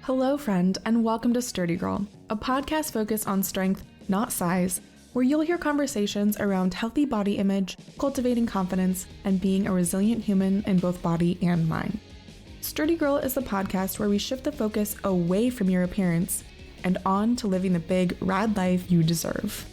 Hello, friend, and welcome to Sturdy Girl, a podcast focused on strength, not size, where you'll hear conversations around healthy body image, cultivating confidence, and being a resilient human in both body and mind. Sturdy Girl is the podcast where we shift the focus away from your appearance and on to living the big, rad life you deserve.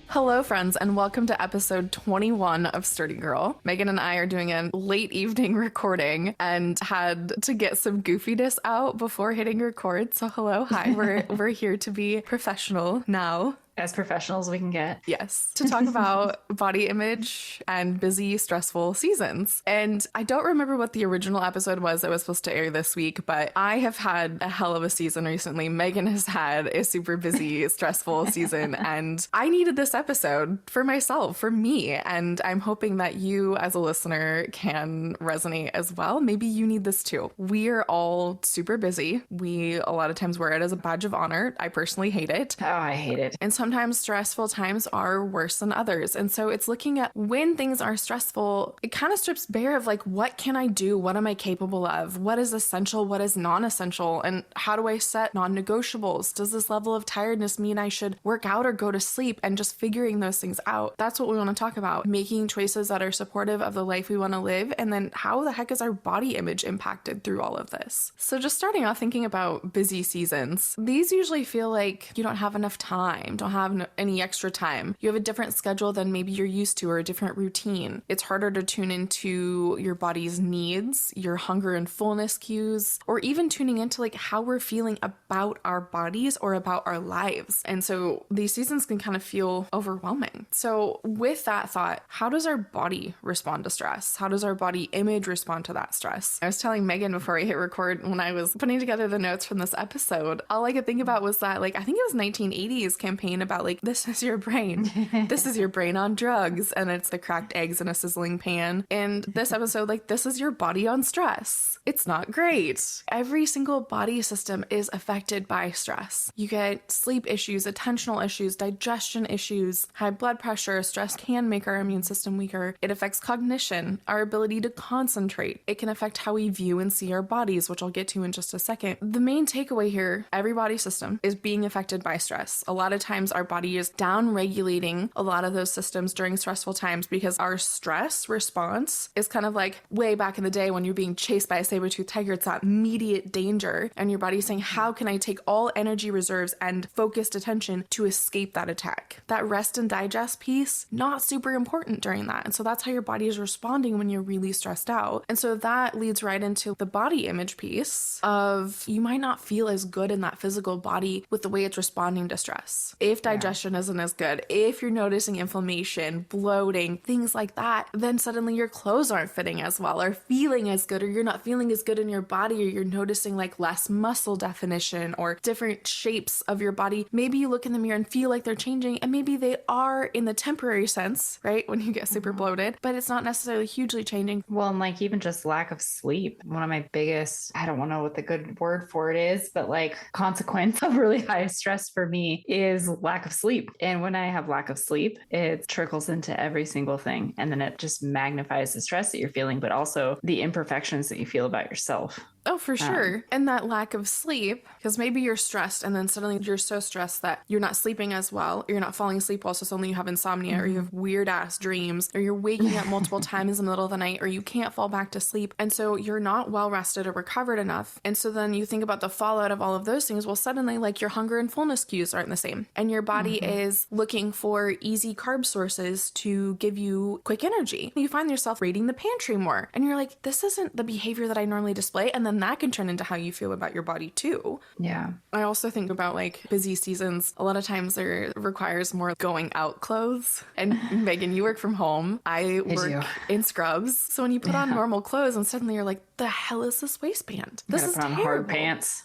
Hello, friends, and welcome to episode 21 of Sturdy Girl. Megan and I are doing a late evening recording and had to get some goofiness out before hitting record. So hello, hi, we're here to be professional now. As professional as we can get. Yes. To talk about body image and busy, stressful seasons. And I don't remember what the original episode was that was supposed to air this week, but I have had a hell of a season recently. Megan has had a super busy, stressful season, and I needed this episode for myself, for me. And I'm hoping that you as a listener can resonate as well. Maybe you need this too. We are all super busy. We a lot of times wear it as a badge of honor. I personally hate it. Oh, I hate it. And sometimes stressful times are worse than others. And so it's looking at when things are stressful, it kind of strips bare of like, what can I do? What am I capable of? What is essential? What is non-essential? And how do I set non-negotiables? Does this level of tiredness mean I should work out or go to sleep? And just figuring those things out. That's what we want to talk about. Making choices that are supportive of the life we want to live. And then how the heck is our body image impacted through all of this? So just starting off thinking about busy seasons, these usually feel like you don't have enough time, don't have any extra time. You have a different schedule than maybe you're used to or a different routine. It's harder to tune into your body's needs, your hunger and fullness cues, or even tuning into like how we're feeling about our bodies or about our lives. And so these seasons can kind of feel overwhelming. So with that thought, how does our body respond to stress? How does our body image respond to that stress? I was telling Megan before I hit record when I was putting together the notes from this episode, all I could think about was that like, I think it was 1980s campaign about like, this is your brain. This is your brain on drugs. And it's the cracked eggs in a sizzling pan. And this episode, like, this is your body on stress. It's not great. Every single body system is affected by stress. You get sleep issues, attentional issues, digestion issues, high blood pressure. Stress can make our immune system weaker. It affects cognition, our ability to concentrate. It can affect how we view and see our bodies, which I'll get to in just a second. The main takeaway here, every body system is being affected by stress. A lot of times our body is down regulating a lot of those systems during stressful times because our stress response is kind of like way back in the day when you're being chased by a saber-toothed tiger. It's that immediate danger and your body's saying, how can I take all energy reserves and focused attention to escape that attack? That rest and digest piece, not super important during that. And so that's how your body is responding when you're really stressed out. And so that leads right into the body image piece of you might not feel as good in that physical body with the way it's responding to stress. If digestion isn't as good, if you're noticing inflammation, bloating, things like that, then suddenly your clothes aren't fitting as well or feeling as good, or you're not feeling as good in your body, or you're noticing like less muscle definition or different shapes of your body. Maybe you look in the mirror and feel like they're changing, and maybe they are in the temporary sense, right? When you get super bloated, but it's not necessarily hugely changing. Well, and like even just lack of sleep. One of my biggest, I don't know what the good word for it is, but like consequence of really high stress for me is lack of sleep. And when I have lack of sleep, it trickles into every single thing. And then it just magnifies the stress that you're feeling, but also the imperfections that you feel about yourself. Oh, for sure. And that lack of sleep, because maybe you're stressed and then suddenly you're so stressed that you're not sleeping as well, or you're not falling asleep well, so suddenly you have insomnia, or you have weird ass dreams, or you're waking up multiple times in the middle of the night, or you can't fall back to sleep. And so you're not well rested or recovered enough. And so then you think about the fallout of all of those things. Well, suddenly like your hunger and fullness cues aren't the same. And your body is looking for easy carb sources to give you quick energy. You find yourself raiding the pantry more. And you're like, this isn't the behavior that I normally display. And then that can turn into how you feel about your body too. Yeah. I also think about like busy seasons. A lot of times there requires more going out clothes. And Megan, you work from home. I work in scrubs. So when you put on normal clothes and suddenly you're like, the hell is this waistband? This is terrible. Hard pants.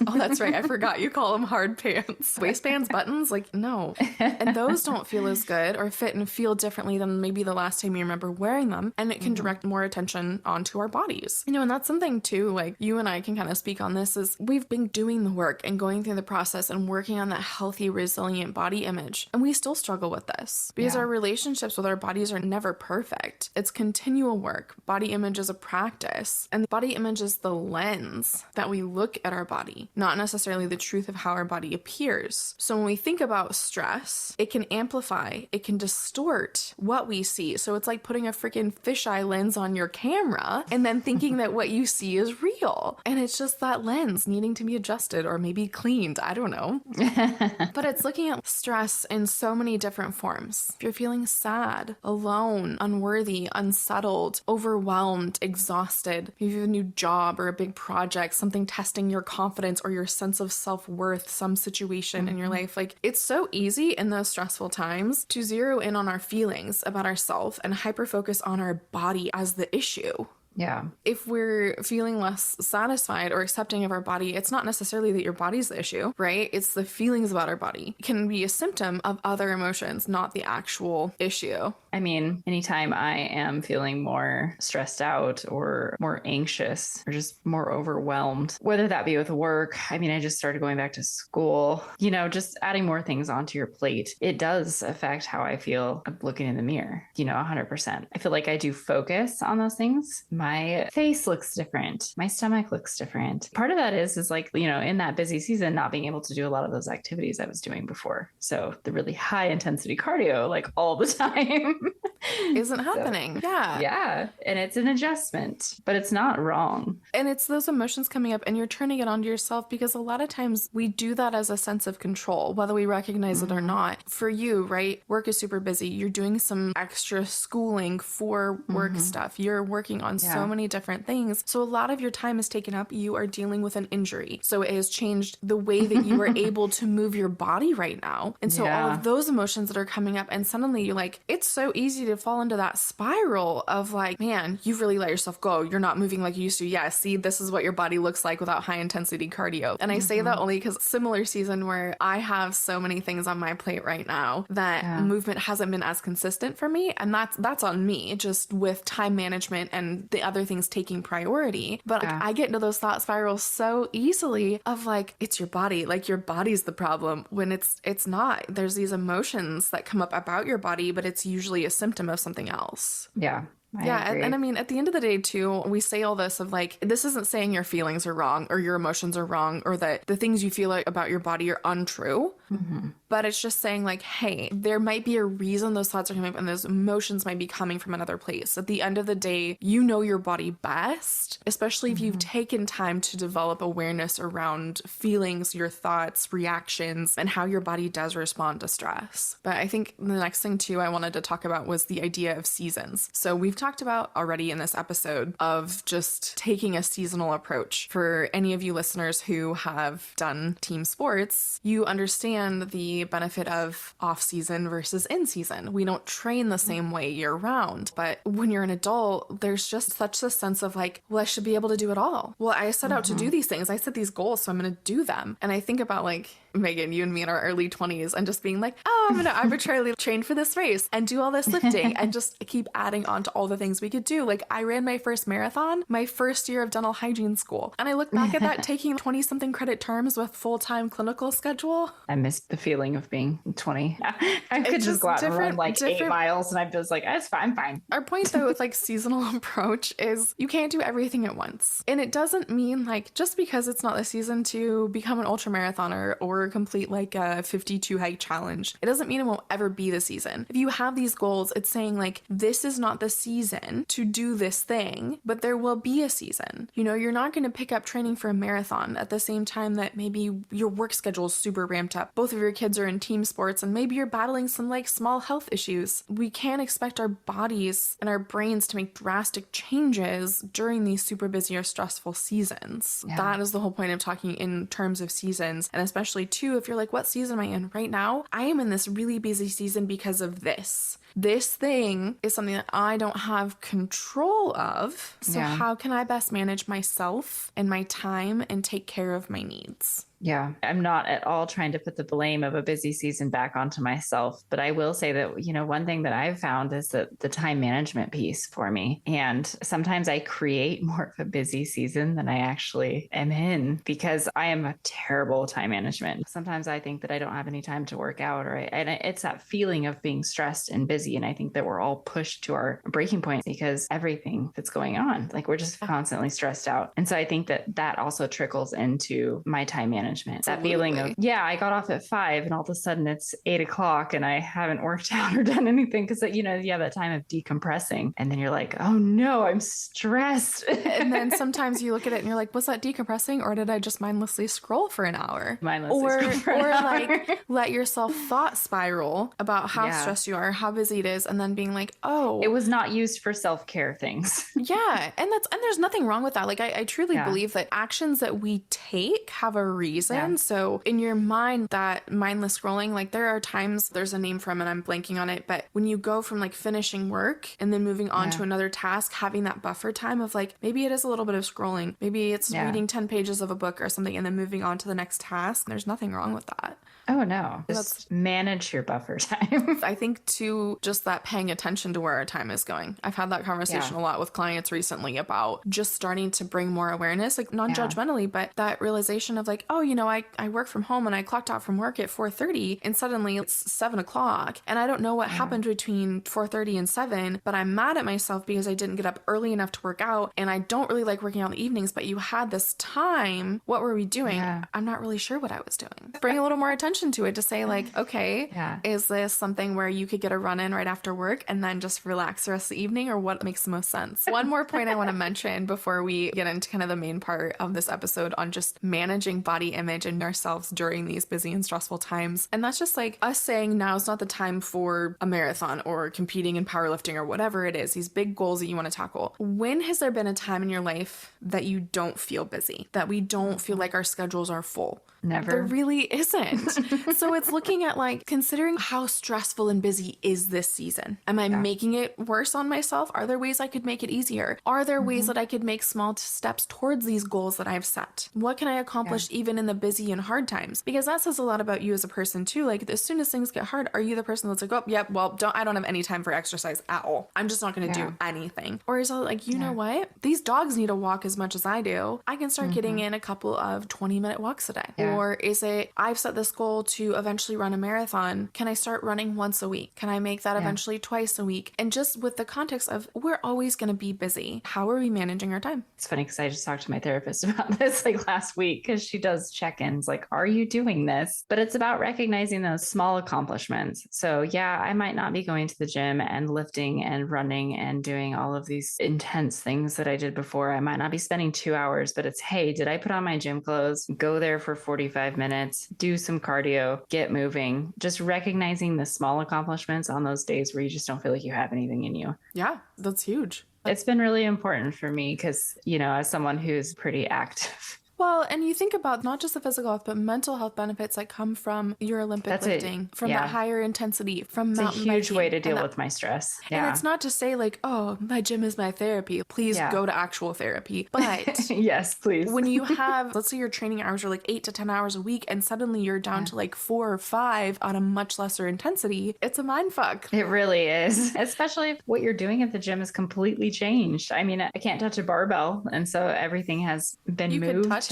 Oh, that's right. I forgot you call them hard pants. Waistbands, buttons, like no. And those don't feel as good or fit and feel differently than maybe the last time you remember wearing them. And it can direct more attention onto our bodies. You know, and that's something too, like you and I can kind of speak on this, is we've been doing the work and going through the process and working on that healthy, resilient body image. And we still struggle with this because our relationships with our bodies are never perfect. It's continual work. Body image is a practice. And the body image is the lens that we look at our body, not necessarily the truth of how our body appears. So when we think about stress, it can amplify, it can distort what we see. So it's like putting a freaking fisheye lens on your camera and then thinking that what you see is real. And it's just that lens needing to be adjusted or maybe cleaned. I don't know. But it's looking at stress in so many different forms. If you're feeling sad, alone, unworthy, unsettled, overwhelmed, exhausted, if you have a new job or a big project, something testing your confidence or your sense of self-worth, some situation in your life, like it's so easy in those stressful times to zero in on our feelings about ourselves and hyper focus on our body as the issue. Yeah. If we're feeling less satisfied or accepting of our body, it's not necessarily that your body's the issue, right? It's the feelings about our body. It can be a symptom of other emotions, not the actual issue. I mean, anytime I am feeling more stressed out or more anxious or just more overwhelmed, whether that be with work, I mean, I just started going back to school, just adding more things onto your plate. It does affect how I feel looking in the mirror, 100%. I feel like I do focus on those things. My face looks different. My stomach looks different. Part of that is like, in that busy season, not being able to do a lot of those activities I was doing before. So the really high intensity cardio, like all the time. Isn't happening. Yeah. Yeah. And it's an adjustment, but it's not wrong. And it's those emotions coming up and you're turning it onto yourself because a lot of times we do that as a sense of control, whether we recognize it or not. For you, right? Work is super busy. You're doing some extra schooling for work stuff. You're working on so many different things. So a lot of your time is taken up. You are dealing with an injury. So it has changed the way that you are able to move your body right now. And so all of those emotions that are coming up and suddenly you're like, it's so easy to fall into that spiral of like, man, you've really let yourself go. You're not moving like you used to. Yeah, see, this is what your body looks like without high intensity cardio. And I say that only because similar season where I have so many things on my plate right now that movement hasn't been as consistent for me. And that's on me, just with time management and the other things taking priority. But like, I get into those thought spirals so easily of like, it's your body, like your body's the problem when it's not. There's these emotions that come up about your body, but it's usually a symptom of something else. Yeah. And I mean, at the end of the day, too, we say all this of like, this isn't saying your feelings are wrong or your emotions are wrong or that the things you feel like about your body are untrue. But it's just saying like, hey, there might be a reason those thoughts are coming up and those emotions might be coming from another place. At the end of the day, you know your body best, especially if you've taken time to develop awareness around feelings, your thoughts, reactions, and how your body does respond to stress. But I think the next thing, too, I wanted to talk about was the idea of seasons. So we've talked about already in this episode of just taking a seasonal approach. For any of you listeners who have done team sports, you understand the benefit of off-season versus in-season. We don't train the same way year-round, but when you're an adult, there's just such a sense of like, well, I should be able to do it all. Well, I set out to do these things. I set these goals, so I'm going to do them. And I think about like, Megan, you and me in our early 20s and just being like, oh, I'm going to arbitrarily train for this race and do all this lifting and just keep adding on to all the things we could do. Like I ran my first marathon, my first year of dental hygiene school. And I look back at that taking 20 something credit terms with full-time clinical schedule. I missed the feeling of being 20. I could just go out and run like 8 miles and I'm just like, that's fine, I'm fine. Our point though with like seasonal approach is you can't do everything at once. And it doesn't mean like just because it's not the season to become an ultra marathoner or complete like a 52 hike challenge, it doesn't mean it won't ever be the season. If you have these goals, it's saying like, this is not the season to do this thing, but there will be a season. You're not going to pick up training for a marathon at the same time that maybe your work schedule is super ramped up. Both of your kids are in team sports and maybe you're battling some like small health issues. We can't expect our bodies and our brains to make drastic changes during these super busy or stressful seasons. Yeah. That is the whole point of talking in terms of seasons. And especially too, if you're like, what season am I in right now? I am in this really busy season because of this. This thing is something that I don't have control of. So how can I best manage myself and my time and take care of my needs? Yeah. I'm not at all trying to put the blame of a busy season back onto myself. But I will say that, one thing that I've found is that the time management piece for me. And sometimes I create more of a busy season than I actually am in because I am a terrible time management. Sometimes I think that I don't have any time to work out, and it's that feeling of being stressed and busy. And I think that we're all pushed to our breaking point because everything that's going on, like we're just constantly stressed out. And so I think that also trickles into my time management. That feeling of, I got off at 5 and all of a sudden it's 8 o'clock and I haven't worked out or done anything because, you have that time of decompressing. And then you're like, oh no, I'm stressed. And then sometimes you look at it and you're like, was that decompressing or did I just mindlessly scroll for an hour? Like let yourself thought spiral about how stressed you are, how busy it is, and then being like, oh, it was not used for self-care things. Yeah. And there's nothing wrong with that. Like I truly believe that actions that we take have a reason. So in your mind, that mindless scrolling, like there are times, there's a name for them and I'm blanking on it, but when you go from like finishing work and then moving on to another task, having that buffer time of like, maybe it is a little bit of scrolling, maybe it's reading 10 pages of a book or something and then moving on to the next task. There's nothing wrong with that. Oh, no. Just manage your buffer time. I think, too, just that paying attention to where our time is going. I've had that conversation a lot with clients recently about just starting to bring more awareness, like non-judgmentally, but that realization of like, oh, I work from home and I clocked out from work at 4:30 and suddenly it's 7 o'clock. And I don't know what happened between 4:30 and 7, but I'm mad at myself because I didn't get up early enough to work out. And I don't really like working out in the evenings, but you had this time. What were we doing? I'm not really sure what I was doing. Bring a little more attention to it to say like, okay, is this something where you could get a run in right after work and then just relax the rest of the evening, or what makes the most sense? One more point I want to mention before we get into kind of the main part of this episode on just managing body image and ourselves during these busy and stressful times. And that's just like us saying now is not the time for a marathon or competing in powerlifting or whatever it is, these big goals that you want to tackle. When has there been a time in your life that you don't feel busy, that we don't feel like our schedules are full? Never. There really isn't. So it's looking at like considering how stressful and busy is this season. Am I making it worse on myself? Are there ways I could make it easier? Are there ways that I could make small steps towards these goals that I've set? What can I accomplish even in the busy and hard times? Because that says a lot about you as a person too. Like as soon as things get hard, are you the person that's like, oh, yep, well, I don't have any time for exercise at all. I'm just not going to do anything. Or is it like, you know what? These dogs need a walk as much as I do. I can start getting in a couple of 20-minute walks a day. Or is it, I've set this goal to eventually run a marathon. Can I start running once a week? Can I make that eventually twice a week? And just with the context of we're always going to be busy. How are we managing our time? It's funny because I just talked to my therapist about this like last week because she does check-ins like, are you doing this? But it's about recognizing those small accomplishments. So I might not be going to the gym and lifting and running and doing all of these intense things that I did before. I might not be spending 2 hours, but it's, hey, did I put on my gym clothes, go there for 45 minutes, do some cardio, get moving, just recognizing the small accomplishments on those days where you just don't feel like you have anything in you. Yeah, that's huge. It's been really important for me because, as someone who's pretty active. Well, and you think about not just the physical health, but mental health benefits that come from your Olympic lifting, from that higher intensity, from mountain biking. It's a huge way to deal with my stress. And it's not to say like, oh, my gym is my therapy. Please go to actual therapy. But yes, please. When you have, let's say your training hours are like 8 to 10 hours a week, and suddenly you're down to like 4 or 5 on a much lesser intensity, it's a mind fuck. It really is. Especially if what you're doing at the gym is completely changed. I mean, I can't touch a barbell. And so everything has been moved.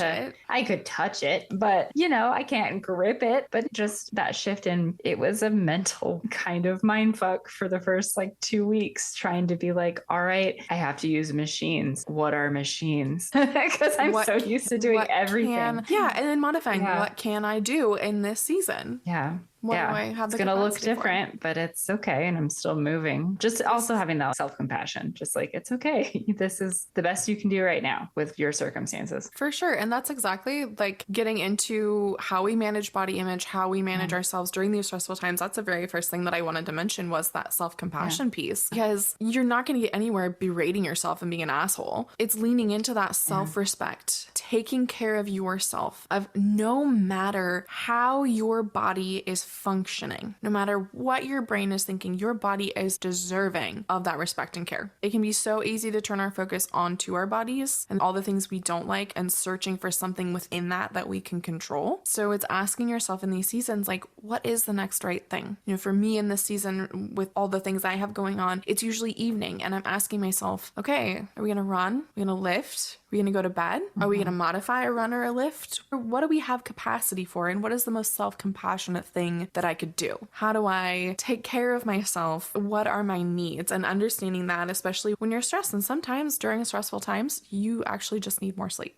I could touch it, but I can't grip it. But just that shift it was a mental kind of mind fuck for the first like 2 weeks, trying to be like, all right, I have to use machines. What are machines? Because I'm so used to doing everything. And then modifying what can I do in this season? Yeah. What do I have it's going to look different, but it's okay. And I'm still moving. Just also having that self-compassion, just like, it's okay. This is the best you can do right now with your circumstances. For sure. And that's exactly like getting into how we manage body image, how we manage ourselves during these stressful times. That's the very first thing that I wanted to mention was that self-compassion piece, because you're not going to get anywhere berating yourself and being an asshole. It's leaning into that self-respect, taking care of yourself, of no matter how your body is functioning. No matter what your brain is thinking, your body is deserving of that respect and care. It can be so easy to turn our focus onto our bodies and all the things we don't like and searching for something within that we can control. So it's asking yourself in these seasons, like, what is the next right thing? For me in this season with all the things I have going on, it's usually evening and I'm asking myself, okay, are we going to run? Are we going to lift? Are we going to go to bed? Are we going to modify a run or a lift? Or what do we have capacity for? And what is the most self-compassionate thing that I could do? How do I take care of myself? What are my needs? And understanding that, especially when you're stressed. And sometimes during stressful times, you actually just need more sleep.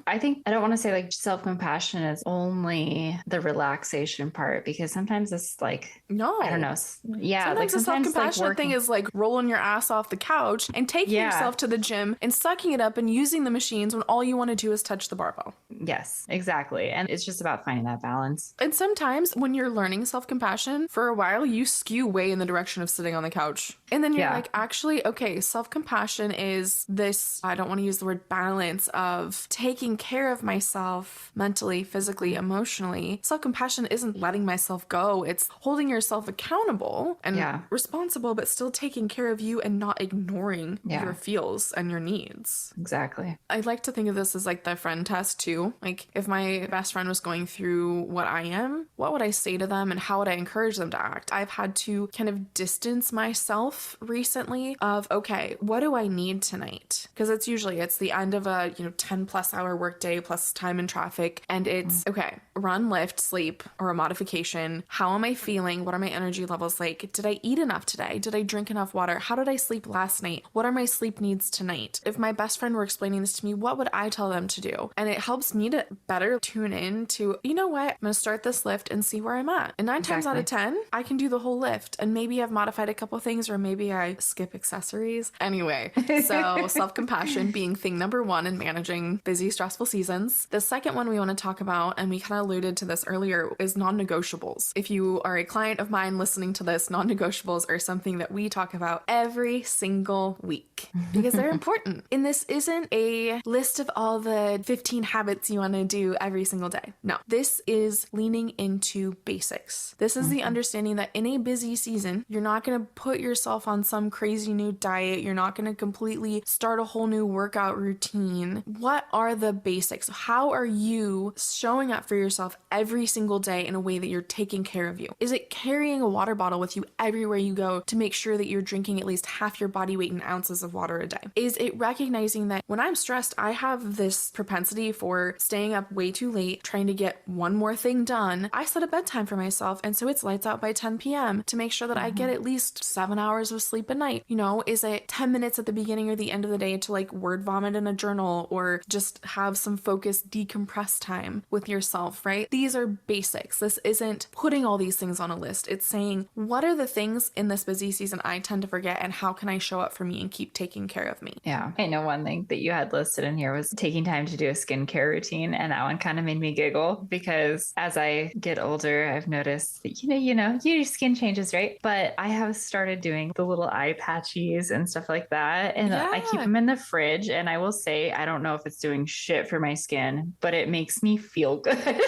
I think I don't want to say like self-compassion is only the relaxation part, because sometimes it's like, no, I don't know. Yeah. Sometimes like the self-compassionate like thing is like rolling your ass off the couch and taking yourself to the gym and sucking it up and using the machines when all you want to do is touch the barbell. Yes, exactly. And it's just about finding that balance. And sometimes when you're learning self-compassion, for a while, you skew way in the direction of sitting on the couch. And then you're like, actually, okay, self-compassion is this, I don't want to use the word balance, of taking care of myself mentally, physically, emotionally. Self-compassion isn't letting myself go. It's holding yourself accountable and responsible, but still taking care of you and not ignoring your feels and your needs. Exactly. I like to think of this as like the friend test too. Like if my best friend was going through what I am, what would I say to them and how would I encourage them to act? I've had to kind of distance myself recently of, okay, what do I need tonight? Because it's the end of a 10 plus hour workday plus time in traffic, and it's okay, run, lift, sleep, or a modification. How am I feeling? What are my energy levels like? Did I eat enough today? Did I drink enough water? How did I sleep last night? What are my sleep needs tonight? If my best friend were explaining this to me, what would I tell them to do? And it helps me to better tune in to, you know what, I'm going to start this lift and see where I'm at. And 9 times out of 10, I can do the whole lift. And maybe I've modified a couple things, or maybe I skip accessories. Anyway, so self-compassion being thing number 1 in managing busy, stressful seasons. The second one we want to talk about, and we kind of alluded to this earlier, is non-negotiables. If you are a client of mine listening to this, non-negotiables are something that we talk about every single week because they're important. And this isn't a list of all the 15 habits you want to do every single day. No, this is leaning into basics. This is the understanding that in a busy season, you're not going to put yourself on some crazy new diet. You're not going to completely start a whole new workout routine. What are the basics? How are you showing up for yourself every single day in a way that you're taking care of you? Is it carrying a water bottle with you everywhere you go to make sure that you're drinking at least half your body weight in ounces of water a day? Is it recognizing that when I'm stressed, I have this propensity for staying up way too late, trying to get one more thing done? I set a bedtime for myself, and so it's lights out by 10 p.m. to make sure that I get at least 7 hours of sleep a night. Is it 10 minutes at the beginning or the end of the day to like word vomit in a journal or just have some focused decompress time with yourself, right? These are basics. This isn't putting all these things on a list. It's saying, what are the things in this busy season I tend to forget, and how can I show up for me and keep taking care of me? Yeah. I know one thing that you had listed in here was taking time to do a skincare routine. And that one kind of made me giggle because as I get older, I've noticed that, your skin changes, right? But I have started doing the little eye patches and stuff like that. And I keep them in the fridge. And I will say, I don't know if it's doing shit for my skin, but it makes me feel good.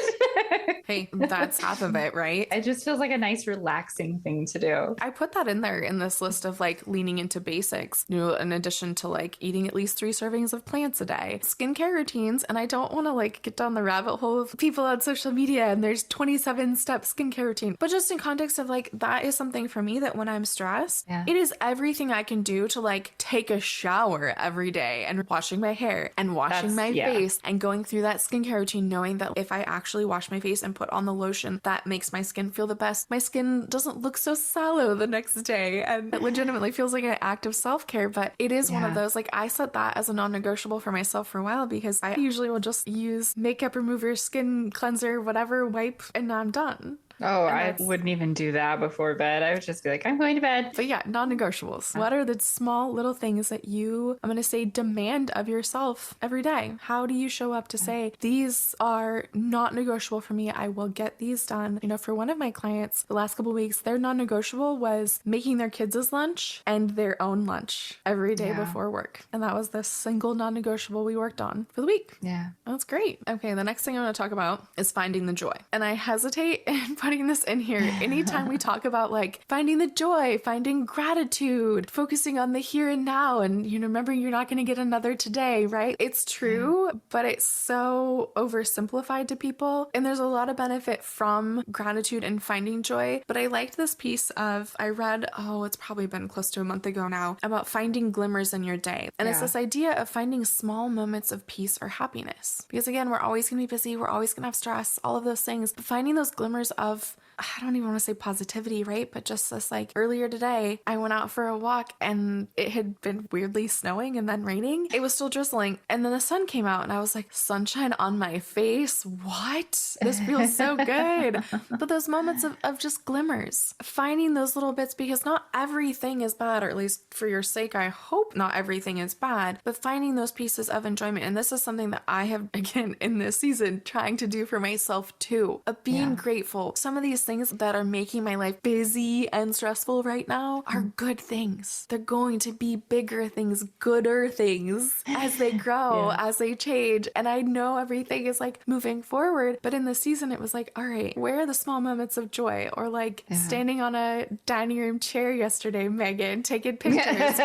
Hey, that's half of it, right? It just feels like a nice, relaxing thing to do. I put that in there in this list of like leaning into basics, in addition to like eating at least 3 servings of plants a day, skincare routines. And I don't want to like get down the rabbit hole of people on social media and there's 27-step skincare routine. But just in context of like, that is something for me that when I'm stressed, it is everything I can do to like take a shower every day and washing my hair and washing my face and going through that skincare routine, knowing that if I actually wash my face and put on the lotion that makes my skin feel the best, my skin doesn't look so sallow the next day. And it legitimately feels like an act of self-care. But it is one of those, like, I set that as a non-negotiable for myself for a while because I usually will just use makeup remover, skin cleanser, whatever, wipe, and I'm done. Oh, I wouldn't even do that before bed. I would just be like, I'm going to bed. But yeah, non-negotiables. What are the small little things that I'm going to say, demand of yourself every day? How do you show up to say, these are not negotiable for me. I will get these done. For one of my clients, the last couple of weeks, their non-negotiable was making their kids' lunch and their own lunch every day before work. And that was the single non-negotiable we worked on for the week. Yeah. That's great. Okay, the next thing I want to talk about is finding the joy. And I hesitate in putting putting this in here. Anytime we talk about like finding the joy, finding gratitude, focusing on the here and now, and remembering you're not going to get another today, right? It's true, but it's so oversimplified to people. And there's a lot of benefit from gratitude and finding joy. But I liked this piece I read, it's probably been close to a month ago now, about finding glimmers in your day. And it's this idea of finding small moments of peace or happiness. Because again, we're always going to be busy. We're always going to have stress, all of those things. But finding those glimmers of, I don't even want to say positivity, right? But just this, like earlier today, I went out for a walk and it had been weirdly snowing and then raining. It was still drizzling. And then the sun came out and I was like, sunshine on my face. What? This feels so good. But those moments of just glimmers, finding those little bits, because not everything is bad, or at least for your sake, I hope not everything is bad, but finding those pieces of enjoyment. And this is something that I have, again, in this season, trying to do for myself too, of being grateful. Some of these things that are making my life busy and stressful right now are good things. They're going to be bigger things, gooder things as they grow, as they change. And I know everything is like moving forward, but in the season, it was like, all right, where are the small moments of joy? Or like standing on a dining room chair yesterday, Megan, taking pictures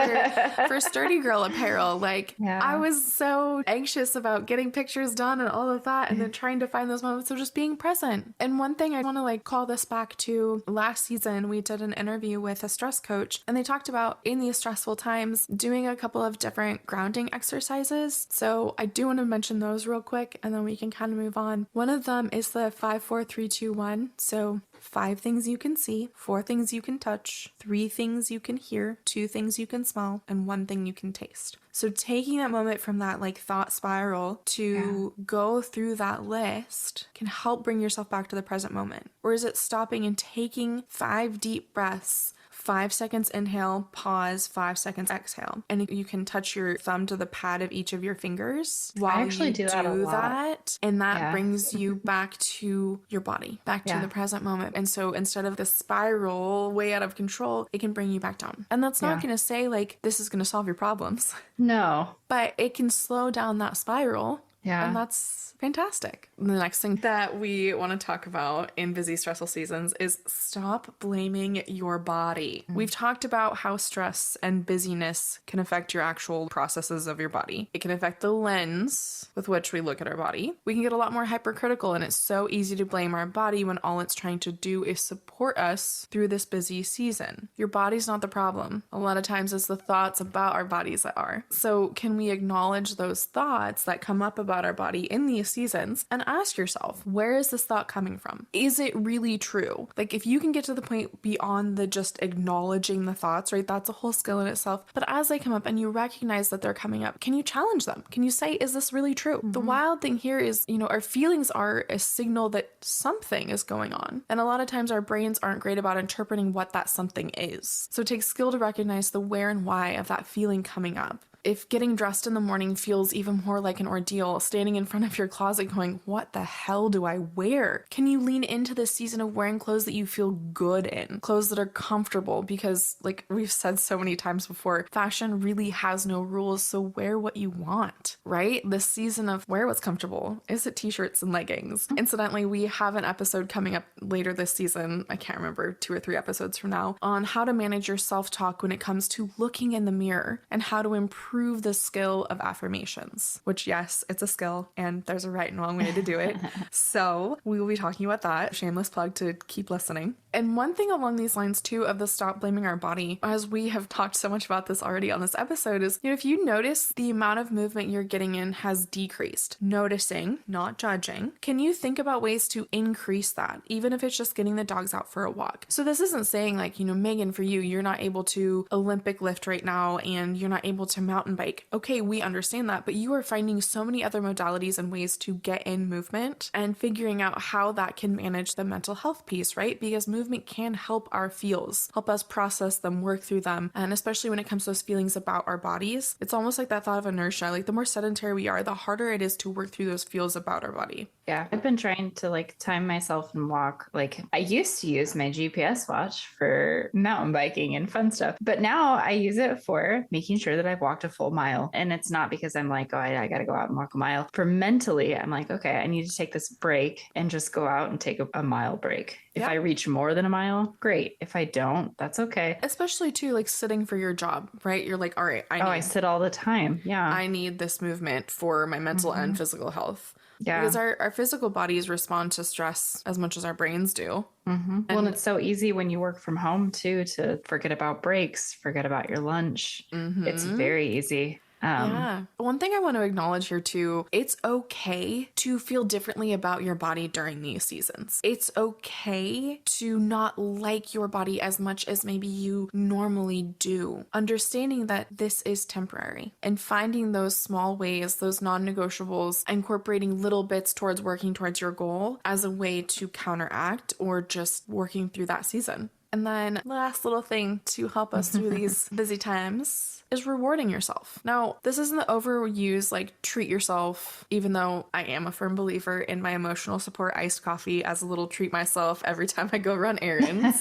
for Sturdy Girl apparel. Like I was so anxious about getting pictures done and all of that, and then trying to find those moments of just being present. And one thing I want to like call this back to, last season, we did an interview with a stress coach, and they talked about in these stressful times doing a couple of different grounding exercises. So I do want to mention those real quick, and then we can kind of move on. One of them is the 5, 4, 3, 2, 1. So 5 things you can see, 4 things you can touch, 3 things you can hear, 2 things you can smell, and 1 thing you can taste. So taking that moment from that like thought spiral to go through that list can help bring yourself back to the present moment. Or is it stopping and taking 5 deep breaths, 5 seconds inhale, pause, 5 seconds exhale. And you can touch your thumb to the pad of each of your fingers while I actually do that a lot. that. And that brings you back to your body, back to the present moment. And so instead of the spiral way out of control, it can bring you back down. And that's not going to say like, this is going to solve your problems. No. But it can slow down that spiral. Yeah. And that's fantastic. The next thing that we want to talk about in busy, stressful seasons is stop blaming your body. We've talked about how stress and busyness can affect your actual processes of your body. It can affect the lens with which we look at our body. We can get a lot more hypercritical, and it's so easy to blame our body when all it's trying to do is support us through this busy season. Your body's not the problem. A lot of times it's the thoughts about our bodies that are. So can we acknowledge those thoughts that come up about our body in these seasons and ask yourself, where is this thought coming from? Is it really true? Like if you can get to the point beyond the just acknowledging the thoughts, right? That's a whole skill in itself. But as they come up and you recognize that they're coming up, can you challenge them? Can you say, is this really true? The wild thing here is, our feelings are a signal that something is going on. And a lot of times our brains aren't great about interpreting what that something is. So it takes skill to recognize the where and why of that feeling coming up. If getting dressed in the morning feels even more like an ordeal, standing in front of your closet going, what the hell do I wear? Can you lean into this season of wearing clothes that you feel good in? Clothes that are comfortable, because like we've said so many times before, fashion really has no rules, so wear what you want, right? This season of wear what's comfortable. Is it t-shirts and leggings? Incidentally, we have an episode coming up later this season, I can't remember, 2 or 3 episodes from now, on how to manage your self-talk when it comes to looking in the mirror and how to improve the skill of affirmations, which yes, it's a skill and there's a right and wrong way to do it. So we will be talking about that. Shameless plug to keep listening. And one thing along these lines too of the stop blaming our body, as we have talked so much about this already on this episode, is, if you notice the amount of movement you're getting in has decreased, noticing, not judging, can you think about ways to increase that, even if it's just getting the dogs out for a walk? So this isn't saying like, Megan, for you're not able to Olympic lift right now and you're not able to mountain bike. Okay, we understand that, but you are finding so many other modalities and ways to get in movement and figuring out how that can manage the mental health piece, right? Because movement can help our feels, help us process them, work through them. And especially when it comes to those feelings about our bodies, it's almost like that thought of inertia. Like the more sedentary we are, the harder it is to work through those feels about our body. Yeah, I've been trying to like time myself and walk. Like I used to use my GPS watch for mountain biking and fun stuff, but now I use it for making sure that I've walked a a full mile. And it's not because I'm like, oh, I got to go out and walk a mile. For mentally, I'm like, okay, I need to take this break and just go out and take a mile break. If I reach more than a mile, great. If I don't, that's okay. Especially too, like sitting for your job, right? You're like, all right, I sit all the time. Yeah. I need this movement for my mental and physical health. Yeah. Because our physical bodies respond to stress as much as our brains do. Well, and it's so easy when you work from home too, to forget about breaks, forget about your lunch. It's very easy. Yeah. One thing I want to acknowledge here too, it's okay to feel differently about your body during these seasons. It's okay to not like your body as much as maybe you normally do. Understanding that this is temporary and finding those small ways, those non-negotiables, incorporating little bits towards working towards your goal as a way to counteract or just working through that season. And then last little thing to help us through these busy times is rewarding yourself. Now, this isn't the overused, like, treat yourself, even though I am a firm believer in my emotional support iced coffee as a little treat myself every time I go run errands.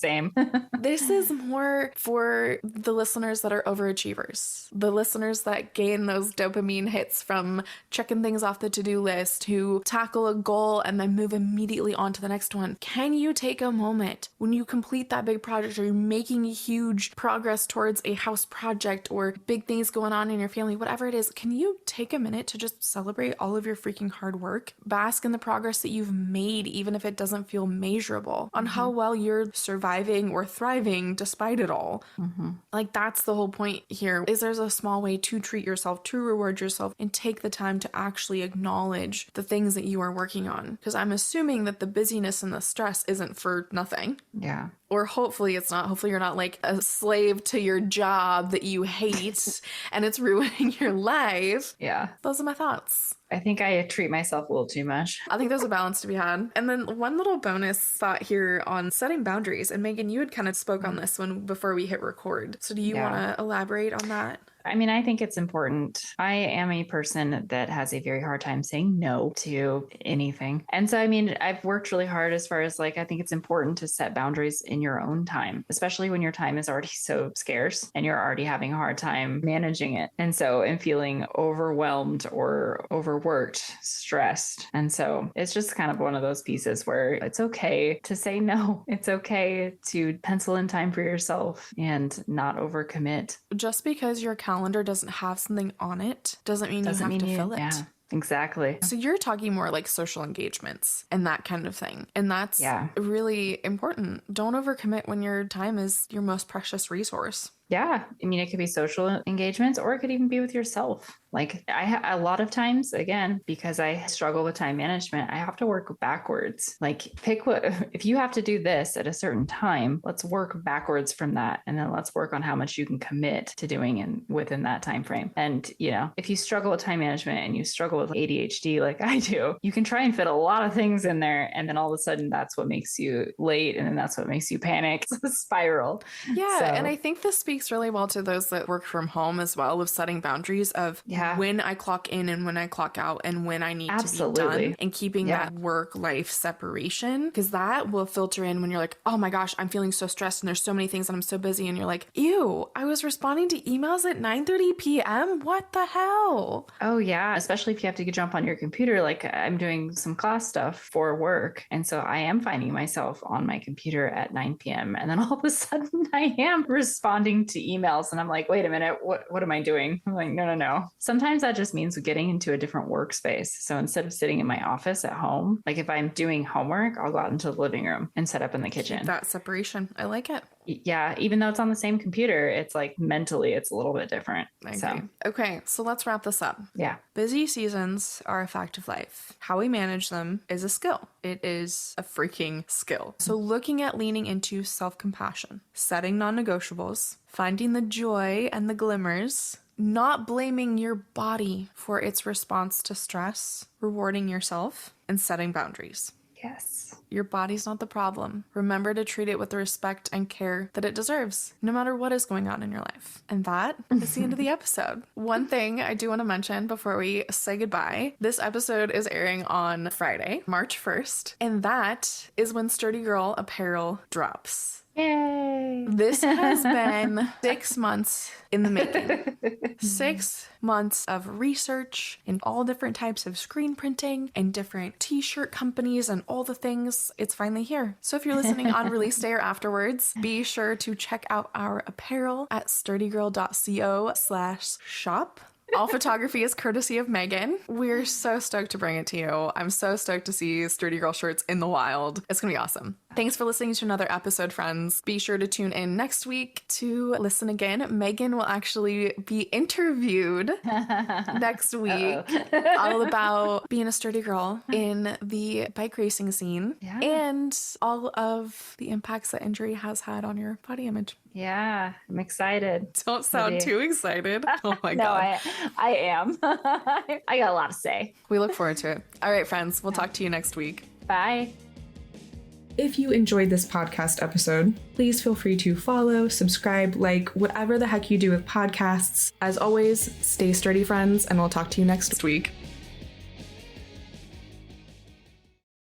Same. This is more for the listeners that are overachievers, the listeners that gain those dopamine hits from checking things off the to-do list, who tackle a goal and then move immediately on to the next one. Can you take a moment when you complete that big project or you're making huge progress towards a house project or big things going on in your family, whatever it is, can you take a minute to just celebrate all of your freaking hard work? Bask in the progress that you've made, even if it doesn't feel measurable, on how well you're surviving or thriving despite it all. Like, that's the whole point here, is there's a small way to treat yourself, to reward yourself, and take the time to actually acknowledge the things that you are working on. Because I'm assuming that the busyness and the stress isn't for nothing. Yeah. Or hopefully it's not. Hopefully you're not like a slave to your job that you hate and it's ruining your life. Yeah. Those are my thoughts. I think I treat myself a little too much. I think there's a balance to be had. And then one little bonus thought here on setting boundaries. And Megan, you had kind of spoke on this one before we hit record. So do you want to elaborate on that? I mean, I think it's important. I am a person that has a very hard time saying no to anything. And so, I mean, I've worked really hard as far as like, I think it's important to set boundaries in your own time, especially when your time is already so scarce and you're already having a hard time managing it. And so, and feeling overwhelmed or overworked, stressed. And so it's just kind of one of those pieces where it's okay to say no. It's okay to pencil in time for yourself and not overcommit. Just because your calendar doesn't have something on it doesn't mean you have to fill it. Yeah. Exactly. So you're talking more like social engagements and that kind of thing. And that's really important. Don't overcommit when your time is your most precious resource. Yeah. I mean, it could be social engagements or it could even be with yourself. Like a lot of times, again, because I struggle with time management, I have to work backwards. Like pick if you have to do this at a certain time, let's work backwards from that. And then let's work on how much you can commit to doing within that time frame. And, you know, if you struggle with time management and you struggle with ADHD like I do, you can try and fit a lot of things in there. And then all of a sudden that's what makes you late. And then that's what makes you panic. It's a spiral. Yeah. So, and I think this speaks really well to those that work from home as well, of setting boundaries of when I clock in and when I clock out and when I need to be done, and keeping that work-life separation, because that will filter in when you're like, oh my gosh, I'm feeling so stressed and there's so many things and I'm so busy, and you're like, ew, I was responding to emails at 9:30 p.m. What the hell? Oh yeah, especially if you have to jump on your computer. Like I'm doing some class stuff for work, and so I am finding myself on my computer at 9 p.m. and then all of a sudden I am responding to emails and I'm like, wait a minute, what am I doing? I'm like, no. Sometimes that just means getting into a different workspace. So instead of sitting in my office at home, like if I'm doing homework, I'll go out into the living room and set up in the kitchen. That separation. I like it. Yeah. Even though it's on the same computer, it's like mentally, it's a little bit different. I agree. Okay. So let's wrap this up. Yeah. Busy seasons are a fact of life. How we manage them is a skill. It is a freaking skill. So looking at leaning into self-compassion, setting non-negotiables, finding the joy and the glimmers, not blaming your body for its response to stress, rewarding yourself, and setting boundaries. Yes. Your body's not the problem. Remember to treat it with the respect and care that it deserves, no matter what is going on in your life. And that is the end of the episode. One thing I do want to mention before we say goodbye, this episode is airing on Friday, March 1st, and that is when Sturdy Girl apparel drops. Yay. This has been 6 months in the making. 6 months of research in all different types of screen printing and different t-shirt companies and all the things. It's finally here. So if you're listening on release day or afterwards, be sure to check out our apparel at sturdygirl.co/shop. All photography is courtesy of Megan. We're so stoked to bring it to you. I'm so stoked to see Sturdy Girl shirts in the wild. It's gonna be awesome. Thanks for listening to another episode, friends. Be sure to tune in next week to listen again. Megan will actually be interviewed next week all about being a sturdy girl in the bike racing scene and all of the impacts that injury has had on your body image. Yeah, I'm excited. Don't sound too excited. Oh my No, God. I am. I got a lot to say. We look forward to it. All right, friends, we'll talk to you next week. Bye. If you enjoyed this podcast episode, please feel free to follow, subscribe, like, whatever the heck you do with podcasts. As always, stay sturdy, friends, and we'll talk to you next week.